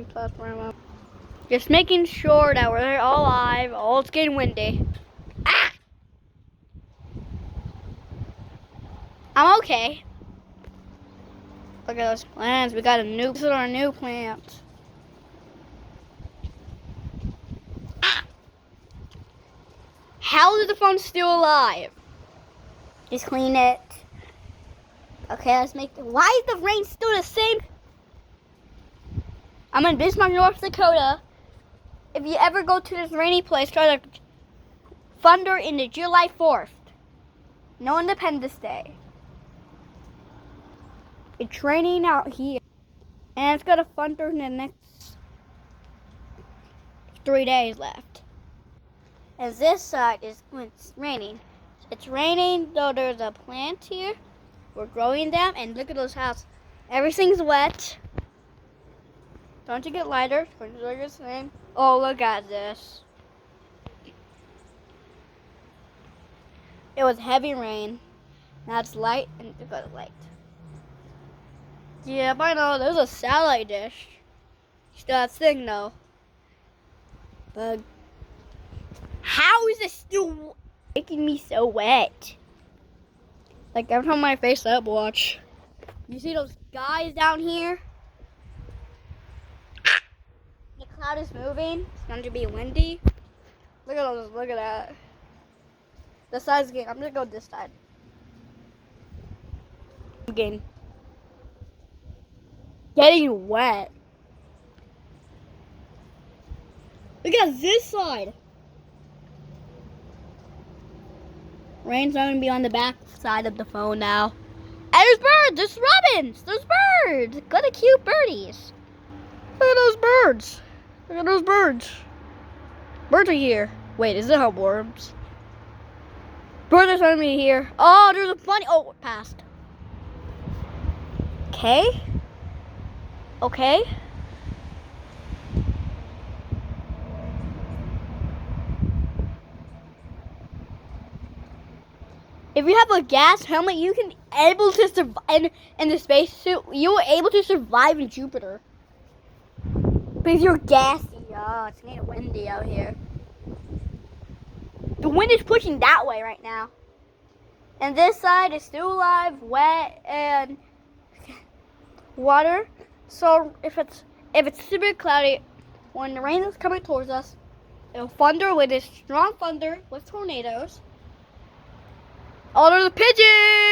Platform. Just making sure that we're all alive. Oh, it's getting windy. Ah! I'm okay. Look at those plants. We got a new. This is our new plant. Ah! How is the phone still alive? Just clean it. Okay, let's make. Why is the rain still the same? I'm in Bismarck, North Dakota. If you ever go to this rainy place, try to thunder in the July 4th. No Independence Day. It's raining out here. And it's gonna thunder in the next 3 days left. And this side is when it's raining. It's raining, though there's a plant here. We're growing them, and look at those houses. Everything's wet. Don't you get lighter? Oh, look at this. It was heavy rain. Now it's light, and it got light. Yeah, I know. There's a satellite dish. Still that thing, though. But how is it still making me so wet? Like, every time my face up, watch. You see those guys down here? The cloud is moving. It's going to be windy. Look at those. Look at that. The side's getting. I'm going to go this side. Getting wet. Look at this side. Rain's going to be on the back side of the phone now. And there's birds. There's robins. There's birds. Look at the cute birdies. Look at those birds. Look at those birds. Birds are here. Wait, is it how worms? Birds are starting to be here. Oh, there's a bunny. Oh, it passed. Okay. Okay. If you have a gas helmet, you can able to survive in the spacesuit. You were able to survive in Jupiter. Because you're gassy. Oh, it's getting windy out here. The wind is pushing that way right now. And this side is still alive, wet, and water. So if it's super cloudy, when the rain is coming towards us, it'll thunder with this strong thunder with tornadoes. Oh, there's a pigeon!